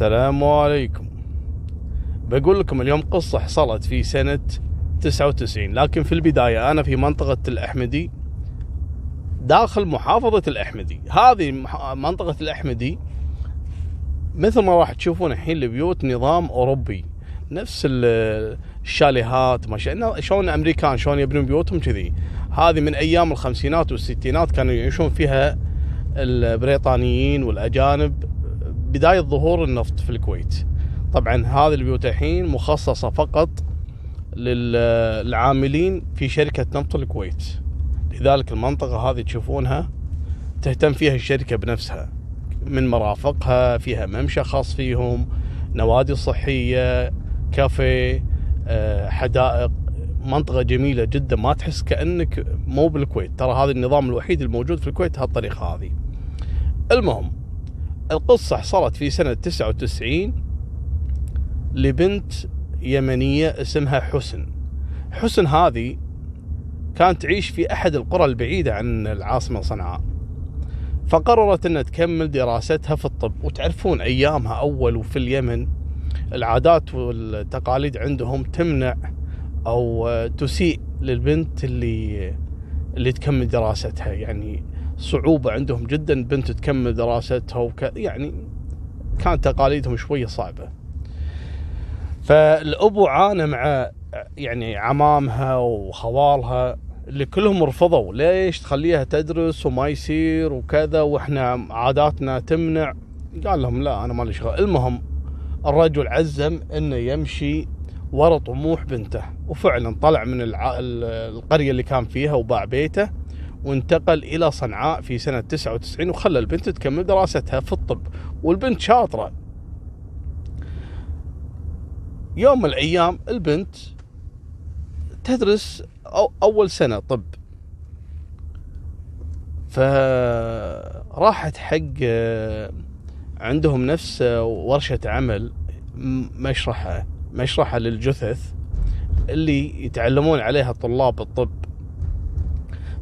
السلام عليكم. بقول لكم اليوم قصة حصلت في سنة 99، لكن في البداية أنا في منطقة الأحمدي داخل محافظة الأحمدي. هذه منطقة الأحمدي مثل ما راح تشوفون الحين البيوت نظام أوروبي، نفس الشاليهات، ما شلون أمريكان شلون يبنون بيوتهم كذي. هذه من أيام الخمسينات والستينات كانوا يعيشون فيها البريطانيين والأجانب بداية ظهور النفط في الكويت. طبعا هذه البيوت الحين مخصصة فقط للعاملين في شركة نفط الكويت، لذلك المنطقة هذه تشوفونها تهتم فيها الشركة بنفسها، من مرافقها فيها ممشى خاص فيهم، نوادي صحية، كافيه، حدائق. منطقة جميلة جدا، ما تحس كأنك مو بالكويت. ترى هذا النظام الوحيد الموجود في الكويت هالطريقة هذه. المهم القصة حصلت في سنة 99 لبنت يمنية اسمها حسن. حسن هذه كانت تعيش في أحد القرى البعيدة عن العاصمة صنعاء، فقررت أن تكمل دراستها في الطب. وتعرفون أيامها أول وفي اليمن العادات والتقاليد عندهم تمنع أو تسيء للبنت اللي تكمل دراستها، يعني صعوبة عندهم جدا بنت تكمل دراستها يعني كانت تقاليدهم شوية صعبة. فالأبو عانى مع يعني عمامها وخوالها اللي كلهم رفضوا، ليش تخليها تدرس وما يصير وكذا وإحنا عاداتنا تمنع. قال لهم لا أنا مالي شغل. المهم الرجل عزم إنه يمشي ورا طموح بنته، وفعلا طلع من القرية اللي كان فيها وباع بيته وانتقل إلى صنعاء في سنة 99 وخلى البنت تكمل دراستها في الطب، والبنت شاطرة. يوم من الأيام البنت تدرس أول سنة طب، فراحت حق عندهم نفس ورشة عمل، مشرحة للجثث اللي يتعلمون عليها طلاب الطب.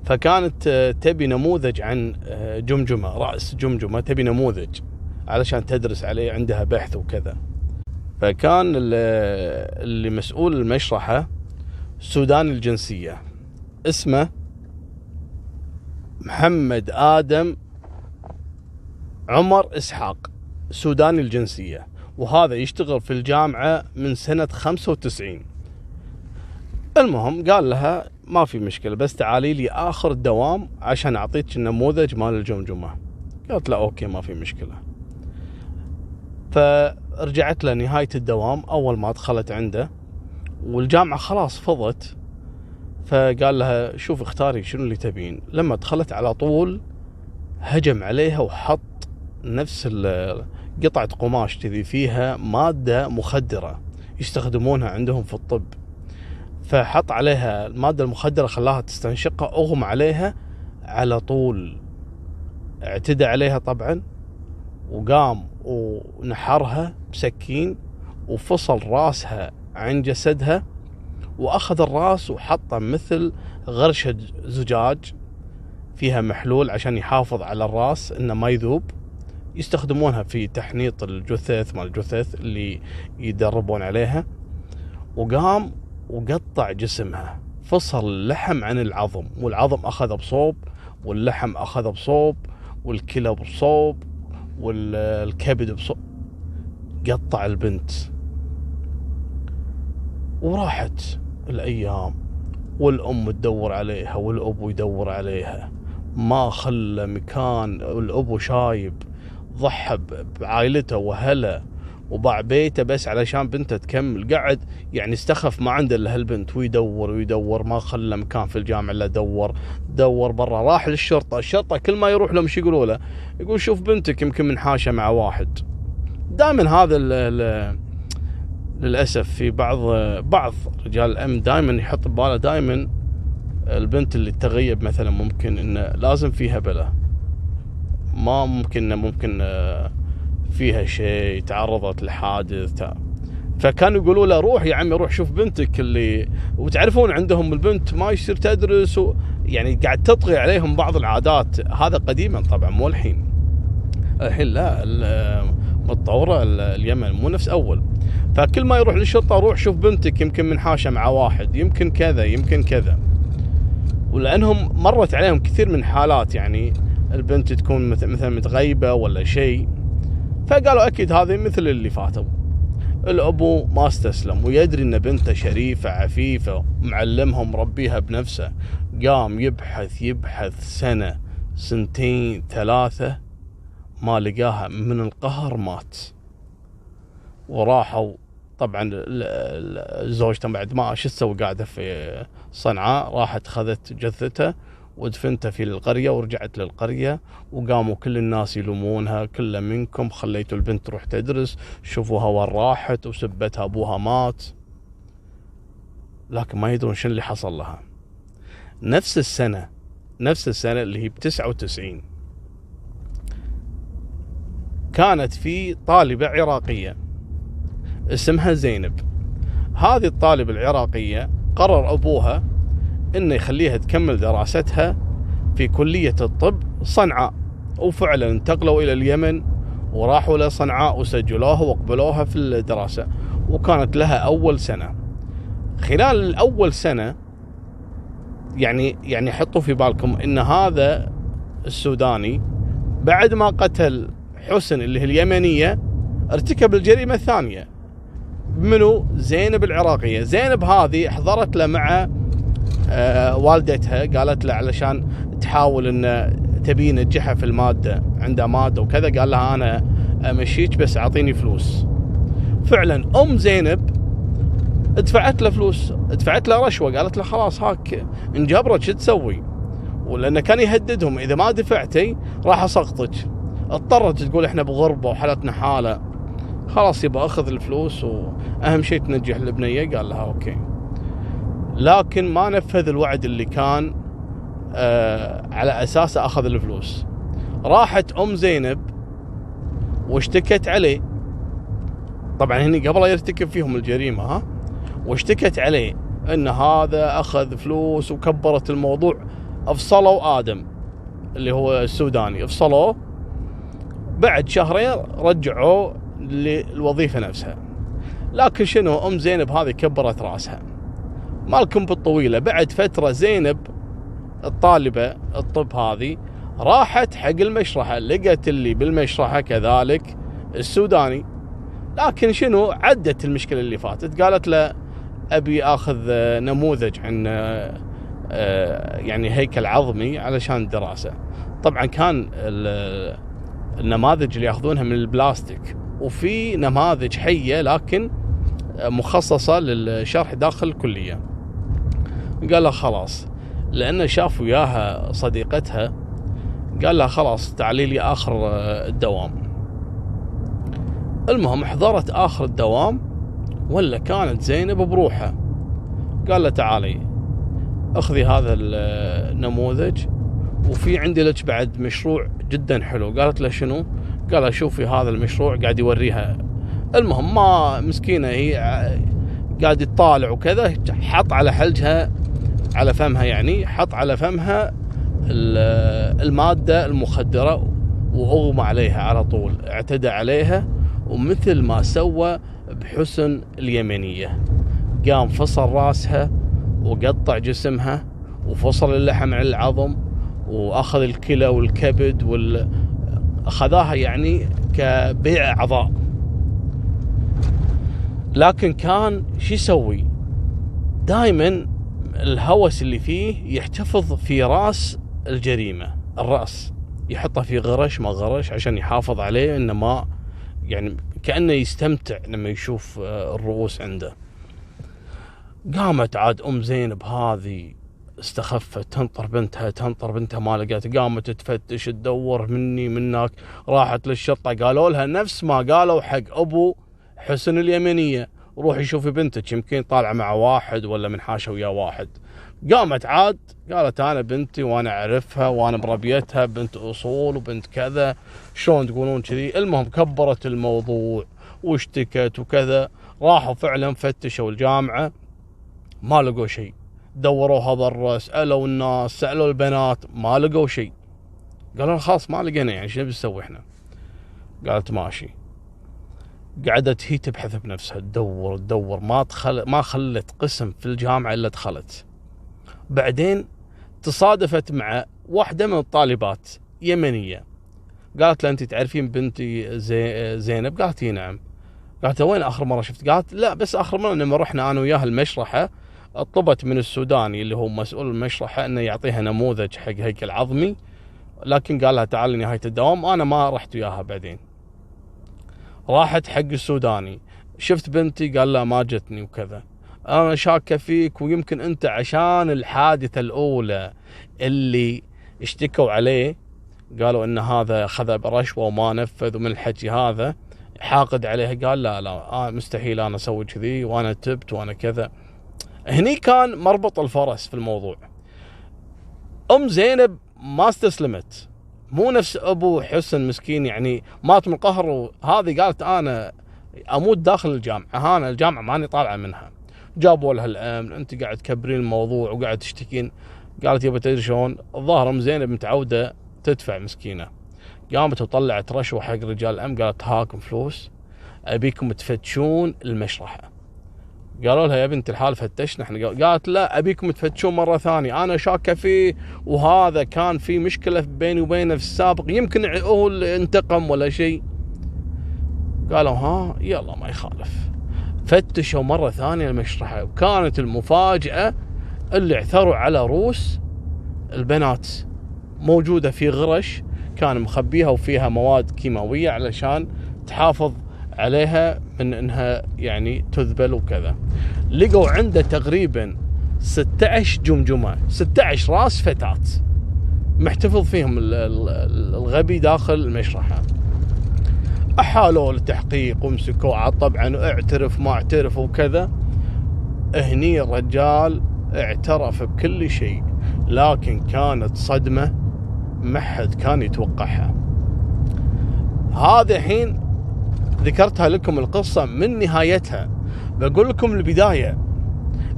فكانت تبي نموذج عن جمجمة، رأس جمجمة، تبي نموذج علشان تدرس عليه، عندها بحث وكذا. فكان اللي مسؤول المشرحة سوداني الجنسية، اسمه محمد آدم عمر إسحاق، سوداني الجنسية، وهذا يشتغل في الجامعة من سنة 95. المهم قال لها ما في مشكلة، بس تعالي لي آخر الدوام عشان أعطيك النموذج مال الجمجمة. قالت لا أوكي ما في مشكلة. فرجعت له نهاية الدوام أول ما دخلت عنده والجامعة خلاص فضت، فقال لها شوف اختاري شنو اللي تبين. لما دخلت على طول هجم عليها وحط نفس قطعة قماش كذي فيها مادة مخدرة يستخدمونها عندهم في الطب، فحط عليها المادة المخدرة خلاها تستنشقها، أغمى عليها على طول. اعتدى عليها طبعا، وقام ونحرها بسكين وفصل راسها عن جسدها، وأخذ الراس وحطه مثل غرشة زجاج فيها محلول عشان يحافظ على الراس إنه ما يذوب. يستخدمونها في تحنيط الجثث مال الجثث اللي يدربون عليها. وقام وقطع جسمها، فصل اللحم عن العظم، والعظم أخذ بصوب، واللحم أخذ بصوب، والكلى بصوب، والكبد بصوب. قطع البنت. وراحت الأيام والأم تدور عليها والأبو يدور عليها، ما خلى مكان. الأبو شايب ضحى بعائلته وهلا وباع بيته بس علشان بنته تكمل. قعد يعني استخف ما عنده الا هالبنت، ويدور ما خلى مكان في الجامعة الا دور برا. راح للشرطة، الشرطة كل ما يروح لهم ايش يقولوا له؟ يقول شوف بنتك يمكن منحاشة مع واحد. دائما هذا للأسف في بعض رجال الأمن دائما يحط بباله دائما البنت اللي تغيب مثلا ممكن انه لازم فيها بلا، ما ممكن فيها شيء، تعرضت لحادث. فكانوا يقولوا له روح يا عمي روح شوف بنتك اللي. وتعرفون عندهم البنت ما يصير تدرس يعني قاعد تطغي عليهم بعض العادات. هذا قديما طبعا مو الحين لا، متطورة اليمن، مو نفس أول. فكل ما يروح للشرطة روح شوف بنتك يمكن منحاشة مع واحد، يمكن كذا يمكن كذا. ولأنهم مرت عليهم كثير من حالات، يعني البنت تكون مثلا متغيبة ولا شيء، فقالوا أكيد هذه مثل اللي فاتوا. الأبو ما استسلم ويدري أن بنته شريفة عفيفة معلمها مربيها بنفسه، قام يبحث سنة سنتين ثلاثة ما لقاها، من القهر مات. وراحوا طبعا زوجته بعد ما شو تسوي قاعدة في صنعاء، راحت خذت جثته ودفنته في القرية ورجعت للقرية، وقاموا كل الناس يلومونها، كل منكم خليتوا البنت تروح تدرس، شوفوها وين راحت، وسبتها ابوها مات. لكن ما يدرون شنو اللي حصل لها. نفس السنة اللي هي ب99 كانت في طالبة عراقية اسمها زينب. هذه الطالبة العراقية قرر أبوها إنه يخليها تكمل دراستها في كلية الطب صنعاء، وفعلا انتقلوا إلى اليمن وراحوا لصنعاء وسجلوها وقبلوها في الدراسة، وكانت لها أول سنة. خلال الأول سنة يعني حطوا في بالكم إن هذا السوداني بعد ما قتل حسن اللي هي اليمنية ارتكب الجريمة الثانية. منو؟ زينب العراقية. زينب هذه حضرت له مع والدتها، قالت له علشان تحاول ان تبي نجحها في المادة، عندها مادة وكذا، قال لها انا امشيك بس اعطيني فلوس. فعلا ام زينب دفعت له فلوس، دفعت له رشوة، قالت له خلاص هاك انجبرت شو تسوي، ولانه كان يهددهم اذا ما دفعتي راح اسقطك. اضطرت تقول احنا بغربة وحالتنا حالة، خلاص يبقى اخذ الفلوس واهم شيء تنجح البنية. قال لها اوكي، لكن ما نفذ الوعد اللي كان على اساسه اخذ الفلوس. راحت ام زينب واشتكت عليه، طبعا هني قبل يرتكب فيهم الجريمة واشتكت عليه ان هذا اخذ فلوس وكبرت الموضوع. افصلوا ادم اللي هو السوداني، افصلوه، بعد شهرين رجعوه للوظيفة نفسها. لكن شنو، ام زينب هذه كبرت راسها. مالكم بالطويلة، بعد فترة زينب الطالبة الطب هذه راحت حق المشرحة، لقت اللي بالمشرحة كذلك السوداني. لكن شنو، عدت المشكلة اللي فاتت، قالت له أبي أخذ نموذج عن يعني هيكل عظمي علشان الدراسة. طبعا كان النماذج اللي ياخذونها من البلاستيك، وفي نماذج حية لكن مخصصة للشرح داخل الكلية. قال لها خلاص، لأنه شاف وياها صديقتها، قال لها خلاص تعالي لي آخر الدوام. المهم حضرت آخر الدوام، ولا كانت زينب بروحها. قال لها تعالي اخذي هذا النموذج، وفي عندي لك بعد مشروع جدا حلو. قالت له شنو؟ قال لها شوفي هذا المشروع، قاعد يوريها. المهم ما مسكينة هي قاعد يطالع وكذا، حط على حلجها على فمها، يعني حط على فمها المادة المخدرة وأغمى عليها على طول، اعتدى عليها. ومثل ما سوى بحسن اليمنية، قام فصل راسها وقطع جسمها وفصل اللحم عن العظم، وأخذ الكلى والكبد أخذاها يعني كبيع أعضاء. لكن كان شو يسوي؟ دائما الهوس اللي فيه يحتفظ في راس الجريمة، الرأس يحطه في غرش ما غرش عشان يحافظ عليه، إنه ما يعني كأنه يستمتع لما يشوف الرؤوس عنده. قامت عاد أم زينب هذه استخفت، تنطر بنتها ما لقيت، قامت تفتش تدور مني منك، راحت للشرطة، قالوا لها نفس ما قالوا حق أبو حسن اليمنية، روحي شوفي بنتك يمكن طالعة مع واحد ولا من حاشة ويا واحد. قامت عاد قالت أنا بنتي وأنا أعرفها وأنا مربيتها، بنت أصول وبنت كذا، شلون تقولون كذي؟ المهم كبرت الموضوع واشتكت وكذا. راحوا فعلا فتشوا الجامعة ما لقوا شيء، دوروها برا، سألوا الناس، سألوا البنات، ما لقوا شيء. قالوا خلاص ما لقينا، يعني شو نسوي احنا؟ قالت ماشي. قعدت هي تبحث بنفسها، تدور ما خلت قسم في الجامعة إلا دخلت. بعدين تصادفت مع واحدة من الطالبات يمنية، قالت لها أنت تعرفين بنتي زينب؟ قالت لي نعم. قالت وين آخر مرة شفت؟ قالت لا، بس آخر مرة لما رحنا أنا وياها المشرحة طلبت من السوداني اللي هو مسؤول المشرحة أنه يعطيها نموذج حق هيكل عظمي، لكن قال لها تعال نهاية الدوام. أنا ما رحت وياها. بعدين راحت حق السوداني، شفت بنتي؟ قال لا ما جتني وكذا. أنا شاكة فيك، ويمكن أنت عشان الحادثة الأولى اللي اشتكوا عليه قالوا ان هذا خذ برشوة وما نفذ ومن الحكي هذا حاقد عليه. قال لا مستحيل انا اسوي كذي، وانا تبت وانا كذا. هني كان مربط الفرس في الموضوع. ام زينب ما استسلمت، مو نفس ابو حسن مسكين يعني مات من قهر، وهذه قالت انا اموت داخل الجامعة، انا الجامعة ماني طالعة منها. جابوا لها الامن، انت قاعد تكبرين الموضوع وقاعد تشتكين. قالت يبا تدري شلون؟ الظاهر ام زينب متعودة تدفع مسكينة. قامت وطلعت رشوة حق رجال الامن، قالت هاكم فلوس ابيكم تفتشون المشرحة. قالوا لها يا بنت الحال فتشنا احنا. قالت لا ابيكم تفتشون مرة ثانية، انا شاكة فيه، وهذا كان في مشكلة بيني وبينه في السابق، يمكن هو اللي انتقم ولا شيء. قالوا ها يلا ما يخالف. فتشوا مرة ثانية المشرحة، وكانت المفاجأة اللي اعثروا على رؤوس البنات موجودة في غرش كان مخبيها وفيها مواد كيماوية علشان تحافظ عليها من انها يعني تذبل وكذا. لقوا عنده تقريبا 16 جمجمة، 16 راس فتاة محتفظ فيهم الغبي داخل المشرحة. احالوا التحقيق ومسكوه طبعا، اعترف ما اعترف وكذا. هني الرجال اعترف بكل شيء، لكن كانت صدمة ما حد كان يتوقعها. هذا الحين ذكرتها لكم القصة من نهايتها، بقول لكم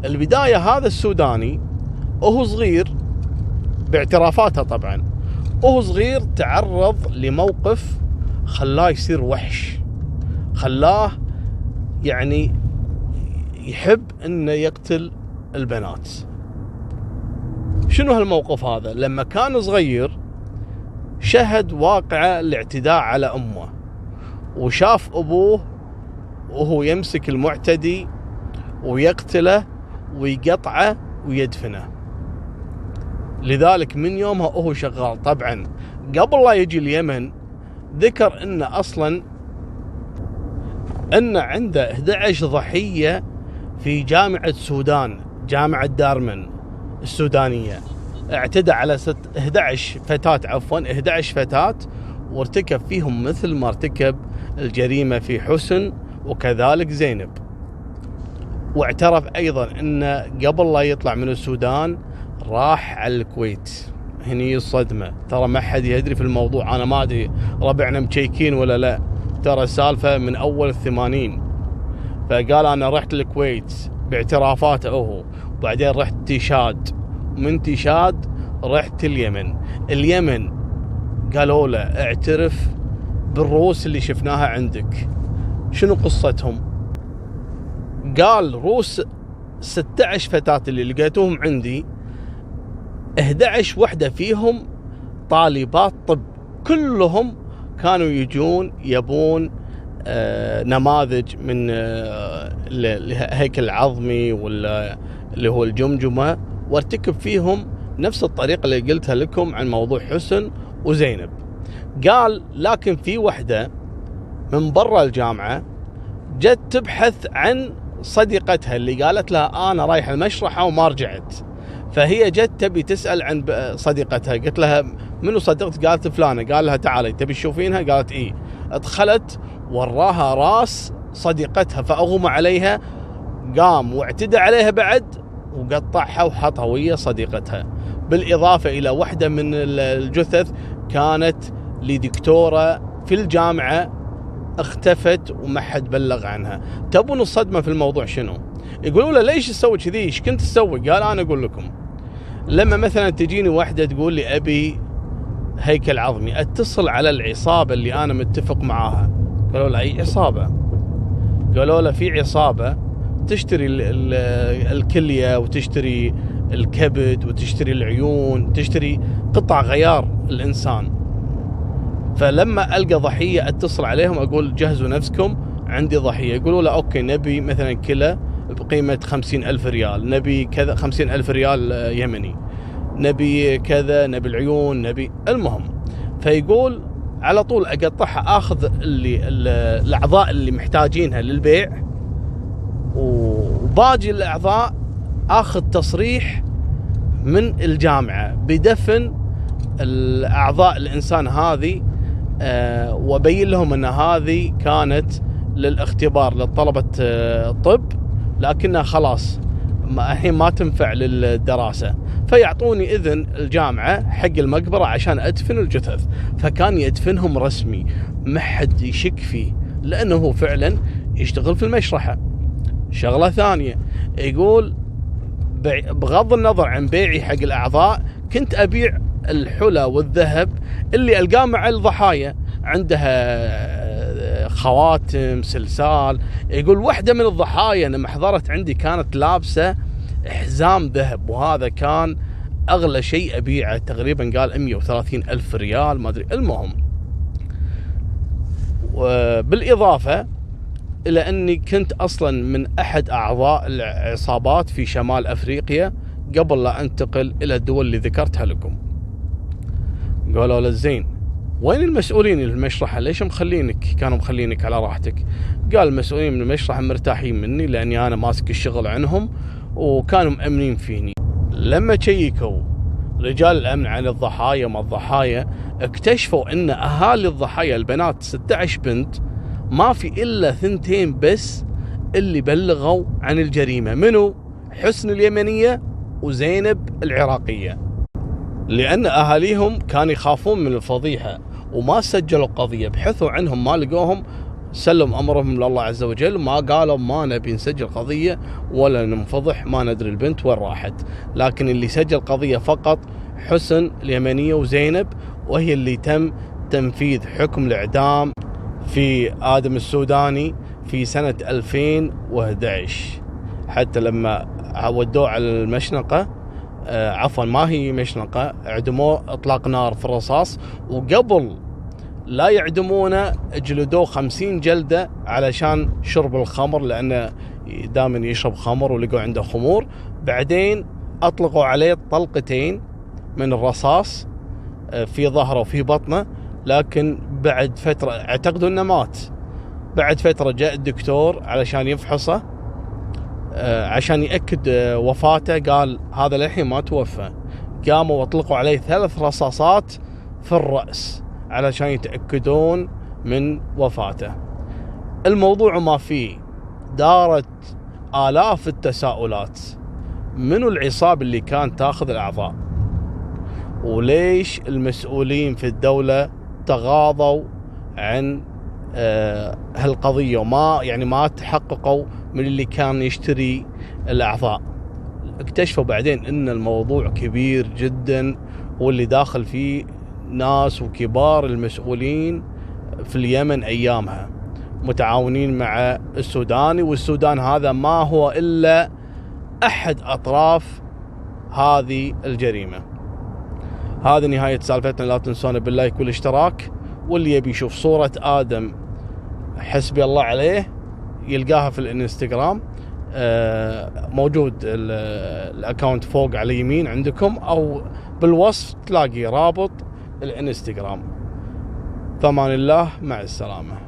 البداية هذا السوداني وهو صغير باعترافاته طبعا، وهو صغير تعرض لموقف خلاه يصير وحش، خلاه يعني يحب انه يقتل البنات. شنو هالموقف هذا؟ لما كان صغير شهد واقعة الاعتداء على امه، وشاف ابوه وهو يمسك المعتدي ويقتله ويقطعه ويدفنه. لذلك من يومها وهو شغال. طبعا قبل لا يجي اليمن ذكر ان اصلا ان عنده 11 ضحية في جامعة السودان، جامعة دارمن السودانية. اعتدى على 11 فتاة وارتكب فيهم مثل ما ارتكب الجريمة في حسن وكذلك زينب. واعترف ايضا ان قبل لا يطلع من السودان راح على الكويت. هني الصدمة، ترى ما حد يدري في الموضوع، انا ما ادري ربعنا مشيكين ولا لا، ترى سالفة من اول 80. فقال انا رحت الكويت باعترافاته هو، وبعدين رحت تيشاد، ومن تيشاد رحت اليمن قالوا له اعترف بالروس اللي شفناها عندك. شنو قصتهم؟ قال روس 16 فتاة اللي لقيتوهم عندي، 11 وحدة فيهم طالبات طب، كلهم كانوا يجون يبون نماذج من الهيكل العظمي ولا اللي هو الجمجمة، وارتكب فيهم نفس الطريقة اللي قلتها لكم عن موضوع حسن وزينب. قال لكن في وحدة من برا الجامعة جت تبحث عن صديقتها اللي قالت لها أنا رايحة المشرحة وما رجعت، فهي جت تبي تسأل عن صديقتها. قلت لها منو صديقتك؟ قالت فلانة. قال لها تعالي تبي تشوفينها؟ قالت إيه. ادخلت وراها راس صديقتها فأغمى عليها، قام واعتدى عليها بعد وقطعها وحطها ويا صديقتها. بالإضافة إلى واحدة من الجثث كانت لدكتورة في الجامعة اختفت وما حد بلغ عنها. تبون الصدمة في الموضوع شنو؟ يقولوا له ليش تسوي كذي؟ ايش كنت تسوي؟ قال انا اقول لكم، لما مثلا تجيني واحدة تقول لي ابي هيكل عظمي، اتصل على العصابة اللي انا متفق معاها. قالوا له اي عصابة؟ قالوا له في عصابة تشتري الكلية وتشتري الكبد وتشتري العيون، تشتري قطع غيار الإنسان. فلما ألقى ضحية أتصل عليهم أقول جهزوا نفسكم عندي ضحية. يقولوا له أوكي نبي مثلا كلى بقيمة 50,000 ريال، نبي كذا 50,000 ريال يمني، نبي كذا، نبي العيون، نبي المهم. فيقول على طول أقطعها، أخذ الأعضاء اللي محتاجينها للبيع، وباقي الأعضاء أخذ تصريح من الجامعة بدفن الأعضاء الإنسان هذه، وبين لهم أن هذه كانت للاختبار لطلبة الطب، لكنها خلاص الحين ما تنفع للدراسة، فيعطوني إذن الجامعة حق المقبرة عشان أدفن الجثث. فكان يدفنهم رسمي، ما حد يشك فيه، لأنه هو فعلا يشتغل في المشرحة. شغلة ثانية، يقول بغض النظر عن بيعي حق الأعضاء، كنت أبيع الحلى والذهب اللي ألقاه مع الضحايا، عندها خواتم، سلسال. يقول واحدة من الضحايا لما حضرت عندي كانت لابسة حزام ذهب، وهذا كان أغلى شيء أبيعه، تقريبا قال 130,000 ريال ما أدري. المهم، وبالإضافة إلى أني كنت أصلا من أحد أعضاء العصابات في شمال أفريقيا قبل لا أنتقل إلى الدول اللي ذكرتها لكم. قالوا له زين وين المسؤولين المشرحة، ليش كانوا مخلينك على راحتك؟ قال المسؤولين من المشرحة مرتاحين مني لأني أنا ماسك الشغل عنهم، وكانوا مأمنين فيني. لما تشيكوا رجال الأمن عن الضحايا ما الضحايا، اكتشفوا أن أهالي الضحايا البنات 16 بنت ما في إلا 2 بس اللي بلغوا عن الجريمة، منو؟ حسن اليمنية وزينب العراقية، لأن أهاليهم كانوا يخافون من الفضيحة وما سجلوا قضية، بحثوا عنهم ما لقوهم، سلم أمرهم لله عز وجل، ما قالوا ما نبي نسجل قضية ولا ننفضح، ما ندري البنت وين راحت. لكن اللي سجل قضية فقط حسن اليمنية وزينب، وهي اللي تم تنفيذ حكم الإعدام في آدم السوداني في سنة 2011. حتى لما ودوه على المشنقة، عفوا ما هي مشنقة، اعدموه اطلاق نار في الرصاص، وقبل لا يعدمونه جلدوه 50 جلدة علشان شرب الخمر، لأنه دائما يشرب خمر ولقوا عنده خمور. بعدين أطلقوا عليه طلقتين من الرصاص في ظهره وفي بطنه، لكن بعد فترة اعتقدوا انه مات. بعد فترة جاء الدكتور علشان يفحصه عشان يأكد وفاته، قال هذا للحين ما توفى. قاموا واطلقوا عليه 3 رصاصات في الرأس علشان يتأكدون من وفاته. الموضوع ما فيه دارت آلاف التساؤلات، منو العصابة اللي كانت تاخذ الأعضاء؟ وليش المسؤولين في الدولة تغاضوا عن هالقضية ما تحققوا من اللي كان يشتري الأعضاء؟ اكتشفوا بعدين ان الموضوع كبير جدا، واللي داخل فيه ناس وكبار المسؤولين في اليمن ايامها متعاونين مع السوداني، والسودان هذا ما هو الا احد اطراف هذه الجريمة. هذه نهاية سالفتنا، لا تنسونا باللايك والاشتراك، واللي يبي يشوف صورة آدم حسبي الله عليه يلقاها في الانستغرام، موجود الاكاونت فوق على اليمين عندكم، او بالوصف تلاقي رابط الانستغرام. فمان الله، مع السلامة.